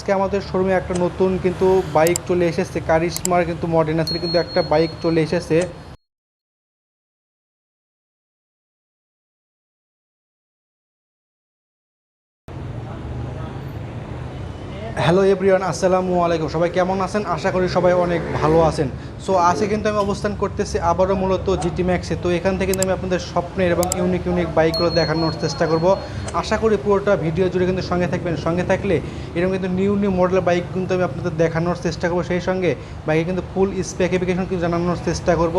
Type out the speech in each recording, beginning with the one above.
আজকে আমাদের শোরুমে একটা নতুন কিন্তু বাইক চলে এসেছে, কারিশমার কিন্তু মডেল আছে কিন্তু একটা বাইক চলে এসেছে। হ্যালো এভরিওয়ান, আসসালামু আলাইকুম। সবাই কেমন আছেন? আশা করি সবাই অনেক ভালো আছেন। সো আজকে কিন্তু আমি অবস্থান করতেছি আবারও মূলত জিটি ম্যাক্সে। তো এখান থেকে কিন্তু আমি আপনাদের স্বপ্নের এবং ইউনিক ইউনিক বাইকগুলো দেখানোর চেষ্টা করব। আশা করি পুরোটা ভিডিও জুড়ে কিন্তু সঙ্গে থাকবেন। সঙ্গে থাকলে এরকম কিন্তু নিউ নিউ মডেলের বাইক কিন্তু আমি আপনাদের দেখানোর চেষ্টা করব। সেই সঙ্গে বাইকে কিন্তু ফুল স্পেসিফিকেশন কিন্তু জানানোর চেষ্টা করব।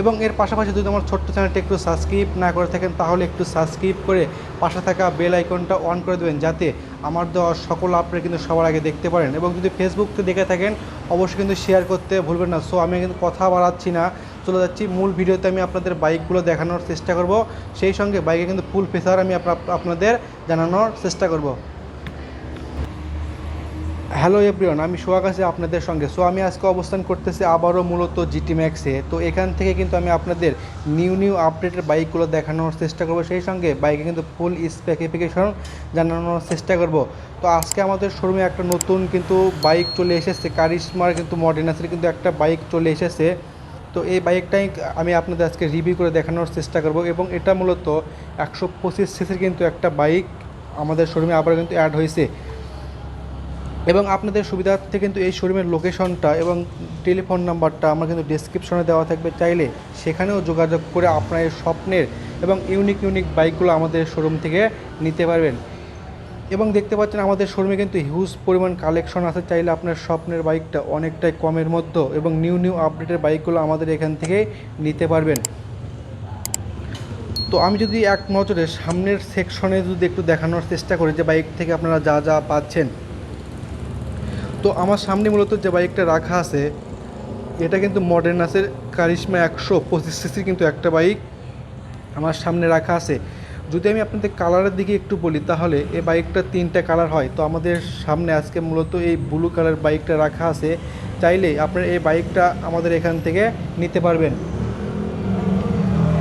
এবং এর পাশাপাশি যদি আমার ছোট্ট চ্যানেলটা একটু সাবস্ক্রাইব না করে থাকেন তাহলে একটু সাবস্ক্রাইব করে পাশে থাকা বেল আইকনটা অন করে দেবেন, যাতে আমার দেওয়া সকল আপডেট কিন্তু সবার আগে দেখতে পারেন। এবং যদি ফেসবুক থেকে দেখে থাকেন অবশ্যই কিন্তু শেয়ার করতে ভুলবেন না। সো আমি কিন্তু কথা বাড়াচ্ছি না, চলে যাচ্ছি মূল ভিডিওতে। আমি আপনাদের বাইকগুলো দেখানোর চেষ্টা করব, সেই সঙ্গে বাইকে কিন্তু ফুল ফিচার আমি আপনাদের জানানোর চেষ্টা করব। হ্যালো এভরিওয়ান, আমি সোহাগ আছি আপনাদের সঙ্গে। সো আমি আজকে অবস্থান করতেছি আবারও মূলত জিটি ম্যাক্সে। তো এখান থেকে কিন্তু আমি আপনাদের নিউ নিউ আপডেটের বাইকগুলো দেখানোর চেষ্টা করব, সেই সঙ্গে বাইকে কিন্তু ফুল স্পেসিফিকেশন জানানোর চেষ্টা করব। তো আজকে আমাদের শোরুমে একটা নতুন কিন্তু বাইক চলে এসেছে, কারিশমার কিন্তু মডেল আছে কিন্তু একটা বাইক চলে এসেছে। তো এই বাইকটাই আমি আপনাদের আজকে রিভিউ করে দেখানোর চেষ্টা করব। এবং এটা মূলত 125 সিসির কিন্তু একটা বাইক আমাদের শোরুমে আবার কিন্তু অ্যাড হয়েছে। এবং আপনাদের সুবিধার্থে কিন্তু এই শোরুমের লোকেশনটা এবং টেলিফোন নাম্বারটা আমার কিন্তু ডেসক্রিপশনে দেওয়া থাকবে, চাইলে সেখানেও যোগাযোগ করে আপনার এই স্বপ্নের এবং ইউনিক ইউনিক বাইকগুলো আমাদের শোরুম থেকে নিতে পারবেন। এবং দেখতে পাচ্ছেন আমাদের শোরুমে কিন্তু হিউজ পরিমাণ কালেকশন আছে, চাইলে আপনার স্বপ্নের বাইকটা অনেকটাই কমের মধ্যে এবং নিউ নিউ আপডেটের বাইকগুলো আমাদের এখান থেকে নিতে পারবেন। তো আমি যদি এক নজরে সামনের সেকশনে যদি একটু দেখানোর চেষ্টা করি যে বাইক থেকে আপনারা যা যা পাচ্ছেন। তো আমার সামনে মূলত যে বাইকটা রাখা আছে এটা কিন্তু মডার্ন নাসের কারিশমা 125 সিসির কিন্তু একটা বাইক আমার সামনে রাখা আছে। যদি আমি আপনাদের কালারের দিকে একটু বলি তাহলে এই বাইকটা 3টা কালার হয়। তো আমাদের সামনে আজকে মূলত এই ব্লু কালার বাইকটা রাখা আছে, চাইলে আপনারা এই বাইকটা আমাদের এখান থেকে নিতে পারবেন।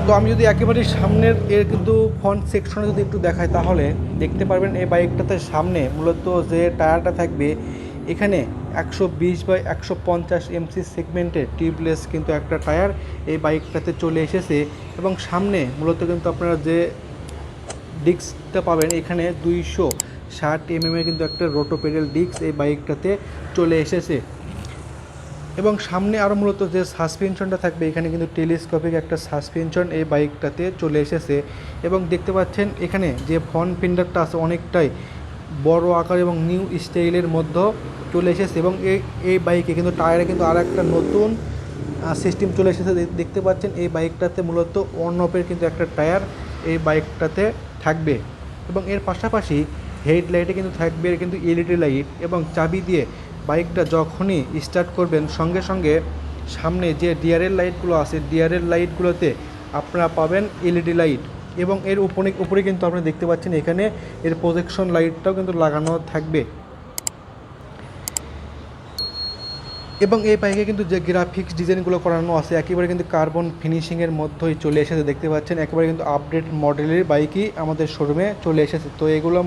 তো আমি যদি একেবারে সামনের এর কিন্তু ফ্রন্ট সেকশনে যদি একটু দেখাই তাহলে দেখতে পারবেন এই বাইকটাতে সামনে মূলত যে টায়ারটা থাকবে এখানে 120/150 এমসি সেগমেন্টের টিউবলেস কিন্তু একটা টায়ার এই বাইকটাতে চলে এসেছে। এবং সামনে মূলত কিন্তু আপনারা যে ডিস্কটা পাবেন এখানে 260 এর কিন্তু একটা রোটোপেডাল ডিস্ক এই বাইকটাতে চলে এসেছে। এবং সামনে আরও মূলত যে সাসপেনশনটা থাকবে এখানে কিন্তু টেলিস্কোপিক একটা সাসপেনশন এই বাইকটাতে চলে এসেছে। এবং দেখতে পাচ্ছেন এখানে যে ফ্রন্ট ফেন্ডারটা আছে অনেকটাই বড় আকার এবং নিউ স্টাইলের মধ্যে চলে এসেছে। এবং এই বাইকে কিন্তু টায়ারে কিন্তু আর একটা নতুন সিস্টেম চলে এসেছে। দেখতে পাচ্ছেন এই বাইকটাতে মূলত অন অফের কিন্তু একটা টায়ার এই বাইকটাতে থাকবে। এবং এর পাশাপাশি হেডলাইটে কিন্তু থাকবে কিন্তু এলইডি লাইট। এবং চাবি দিয়ে বাইকটা যখনই স্টার্ট করবেন সঙ্গে সঙ্গে সামনে যে ডিআরএল লাইটগুলো আছে ডিআরএল লাইটগুলোতে আপনারা পাবেন এলইডি লাইট। এবং এর উপরে কিন্তু আপনারা দেখতে পাচ্ছেন এখানে এর প্রজেকশন লাইটটাও কিন্তু লাগানো থাকবে। এবং এই বাইকে কিন্তু যে গ্রাফিক্স ডিজাইনগুলো করানো আছে একেবারে কিন্তু কার্বন ফিনিশিংয়ের মধ্যেই চলে এসেছে। দেখতে পাচ্ছেন একেবারে কিন্তু আপডেট মডেলের বাইকই আমাদের শোরুমে চলে এসেছে। তো এগুলো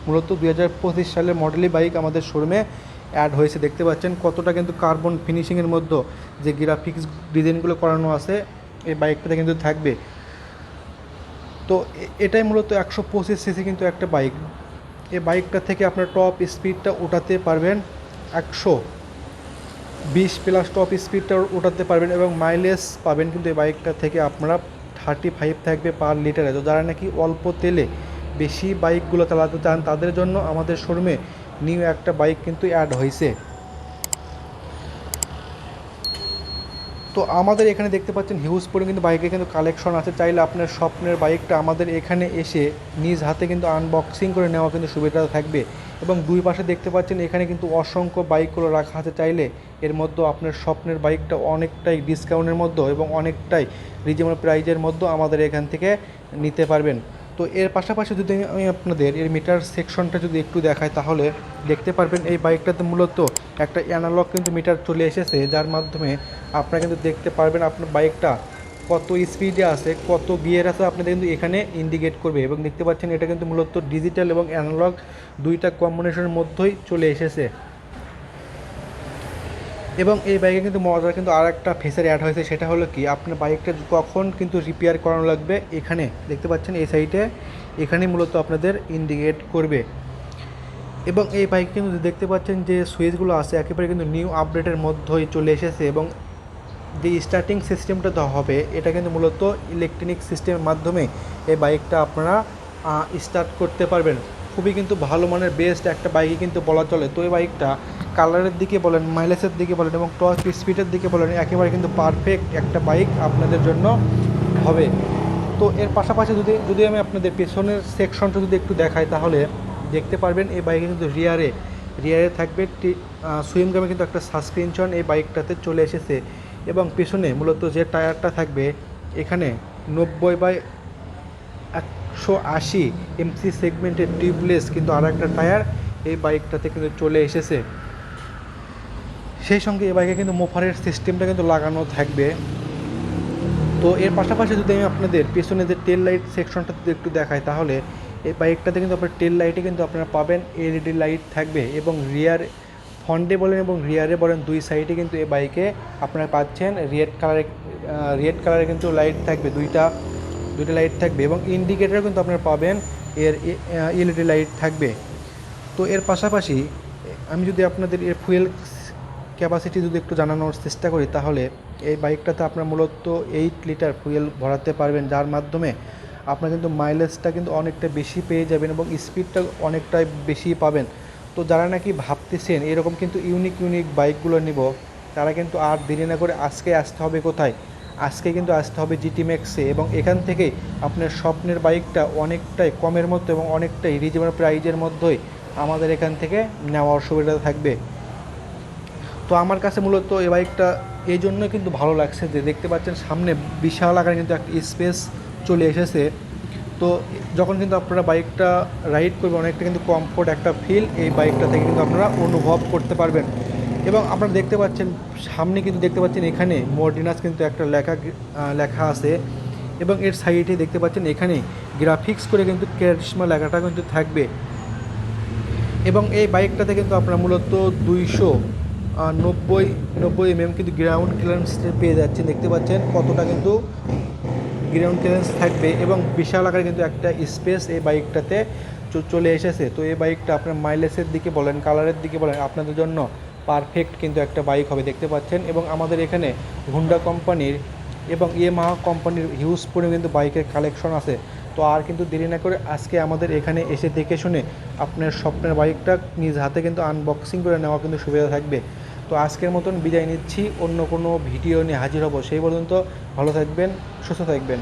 মূলত 2025 সালের মডেলের বাইক আমাদের শোরুমে অ্যাড হয়েছে। দেখতে পাচ্ছেন কতটা কিন্তু কার্বন ফিনিশিংয়ের মধ্যে যে গ্রাফিক্স ডিজাইনগুলো করানো আছে এই বাইকটাতে কিন্তু থাকবে। তো এটাই মূলত 125 সিসি কিন্তু একটা বাইক। এই বাইকটা থেকে আপনার টপ স্পিডটা ওঠাতে পারবেন 120+ টপ স্পিডটা ওঠাতে পারবেন। এবং মাইলেজ পাবেন কিন্তু এই বাইকটা থেকে আপনারা 35 থাকবে পার লিটারে। তো যারা নাকি অল্প তেলে বেশি বাইকগুলো চালাতে চান তাদের জন্য আমাদের শোরুমে নিউ একটা বাইক কিন্তু অ্যাড হয়েছে। তো আমাদের এখানে দেখতে পাচ্ছেন হিউজ পরিমাণ কিন্তু বাইকে কিন্তু কালেকশন আছে, চাইলে আপনার স্বপ্নের বাইকটা আমাদের এখানে এসে নিজ হাতে কিন্তু আনবক্সিং করে নেওয়া কিন্তু সুবিধা থাকবে। এবং দুই পাশে দেখতে পাচ্ছেন এখানে কিন্তু অসংখ্য বাইকগুলো রাখা আছে, চাইলে এর মধ্যে আপনার স্বপ্নের বাইকটা অনেকটাই ডিসকাউন্টের মধ্যে এবং অনেকটাই রিজনেবল প্রাইজের মধ্যে আমাদের এখান থেকে নিতে পারবেন। তো এর পাশাপাশি যদি আমি আপনাদের এর মিটার সেকশনটা যদি একটু দেখাই তাহলে দেখতে পারবেন এই বাইকটাতে মূলত একটা অ্যানালগ কিন্তু মিটার চলে এসেছে, যার মাধ্যমে আপনারা কিন্তু দেখতে পারবেন আপনার বাইকটা কত স্পিডে আছে কত গিয়ার আছে আপনাদের কিন্তু এখানে ইন্ডিকেট করবে। এবং দেখতে পাচ্ছেন এটা কিন্তু মূলত ডিজিটাল এবং অ্যানালগ দুইটা কম্বিনেশনের মধ্যেই চলে এসেছে। এবং এই বাইকে কিন্তু মজার কিন্তু আর একটা ফিচার অ্যাড হয়েছে, সেটা হলো কি আপনার বাইকটা কখন কিন্তু রিপেয়ার করানো লাগবে এখানে দেখতে পাচ্ছেন এই সাইডে এখানে মূলত আপনাদের ইন্ডিকেট করবে। এবং এই বাইকে কিন্তু দেখতে পাচ্ছেন যে সুইচগুলো আছে একেবারে কিন্তু নিউ আপডেটের মধ্যেই চলে এসেছে, এবং যে স্টার্টিং সিস্টেমটা দেওয়া হবে এটা কিন্তু মূলত ইলেকট্রনিক সিস্টেমের মাধ্যমে এই বাইকটা আপনারা স্টার্ট করতে পারবেন। খুবই কিন্তু ভালো মানের বেস্ট একটা বাইকই কিন্তু বলা চলে। তো এই বাইকটা কালারের দিকে বলেন, মাইলেজের দিকে বলেন এবং টর্ক স্পিডের দিকে বলেন, একেবারে কিন্তু পারফেক্ট একটা বাইক আপনাদের জন্য হবে। তো এর পাশাপাশি যদি যদি আমি আপনাদের পেছনের সেকশনটা যদি একটু দেখাই তাহলে দেখতে পারবেন এই বাইকে কিন্তু রিয়ারে থাকবে সুইমগামে কিন্তু একটা সাসপেনশন এই বাইকটাতে চলে এসেছে। এবং পেছনে মূলত যে টায়ারটা থাকবে এখানে 90/180 এমসি সেগমেন্টের টিউবলেস কিন্তু আর একটা টায়ার এই বাইকটাতে কিন্তু চলে এসেছে। সেই সঙ্গে এই বাইকে কিন্তু মোফারের সিস্টেমটা কিন্তু লাগানো থাকবে। তো এর পাশাপাশি যদি আমি আপনাদের পেছনে যে টেল লাইট সেকশনটা যদি একটু দেখাই তাহলে এই বাইকটাতে কিন্তু আপনার টেল লাইটে কিন্তু আপনারা পাবেন এলইডি লাইট থাকবে, এবং ফ্রন্টে বলেন এবং রিয়ারে বলেন দুই সাইডে কিন্তু এই বাইকে আপনারা পাচ্ছেন রেড কালারে কিন্তু লাইট থাকবে, দুইটা লাইট থাকবে, এবং ইন্ডিকেটর কিন্তু আপনারা পাবেন এর এলইডি লাইট থাকবে। তো এর পাশাপাশি আমি যদি আপনাদের এর ফুয়েল ক্যাপাসিটি যদি একটু জানানোর চেষ্টা করি তাহলে এই বাইকটাতে আপনারা মূলত 8 লিটার ফুয়েল ভরাতে পারবেন, যার মাধ্যমে আপনারা কিন্তু মাইলেজটা কিন্তু অনেকটা বেশি পেয়ে যাবেন এবং স্পিডটা অনেকটাই বেশি পাবেন। তো যারা নাকি ভাবতেছেন এরকম কিন্তু ইউনিক বাইকগুলো নিব, তারা কিন্তু আর দেরি না করে আজকে আসতে হবে কোথায়, আজকে কিন্তু আসতে হবে জিটি ম্যাক্সে, এবং এখান থেকেই আপনার স্বপ্নের বাইকটা অনেকটাই কমের মধ্যে এবং অনেকটাই রিজনেবল প্রাইজের মধ্যেই আমাদের এখান থেকে নেওয়ার সুবিধা থাকবে। তো আমার কাছে মূলত এই বাইকটা এই জন্যই কিন্তু ভালো লাগছে যে দেখতে পাচ্ছেন সামনে বিশাল আকারে কিন্তু একটা স্পেস চলে এসেছে। তো যখন কিন্তু আপনারা বাইকটা রাইড করবেন অনেকটা কিন্তু কমফোর্ট একটা ফিল এই বাইকটা থেকে কিন্তু আপনারা অনুভব করতে পারবেন। এবং আপনারা দেখতে পাচ্ছেন সামনে কিন্তু দেখতে পাচ্ছেন এখানে মর্ডিনাস কিন্তু একটা লেখা আছে, এবং এর সাইডে দেখতে পাচ্ছেন এখানে গ্রাফিক্স করে কিন্তু ক্যারিশমা লেখাটা কিন্তু থাকবে। এবং এই বাইকটাতে কিন্তু আপনারা মূলত 290 কিন্তু গ্রাউন্ড ক্লিয়ারেন্স পেয়ে যাচ্ছেন, দেখতে পাচ্ছেন কতটা কিন্তু গ্রাউন্ড ক্লিয়ারেন্স থাকবে, এবং বিশাল আকারে কিন্তু একটা স্পেস এই বাইকটাতে চলে এসেছে। তো এই বাইকটা আপনার মাইলেজের দিকে বলেন, কালারের দিকে বলেন, আপনাদের জন্য পারফেক্ট কিন্তু একটা বাইক হবে দেখতে পাচ্ছেন। এবং আমাদের এখানে হুন্ডা কোম্পানির এবং ইয়ামাহা কোম্পানির হিউজ পরিমাণে কিন্তু বাইকের কালেকশন আছে। তো আর কিন্তু দেরি না করে আজকে আমাদের এখানে এসে দেখে শুনে আপনার স্বপ্নের বাইকটা নিজ হাতে কিন্তু আনবক্সিং করে নেওয়া কিন্তু সুবিধা থাকবে। তো আজকের মতন বিদায় নিচ্ছি, অন্য কোনো ভিডিও নিয়ে হাজির হব, সেই পর্যন্ত ভালো থাকবেন, সুস্থ থাকবেন।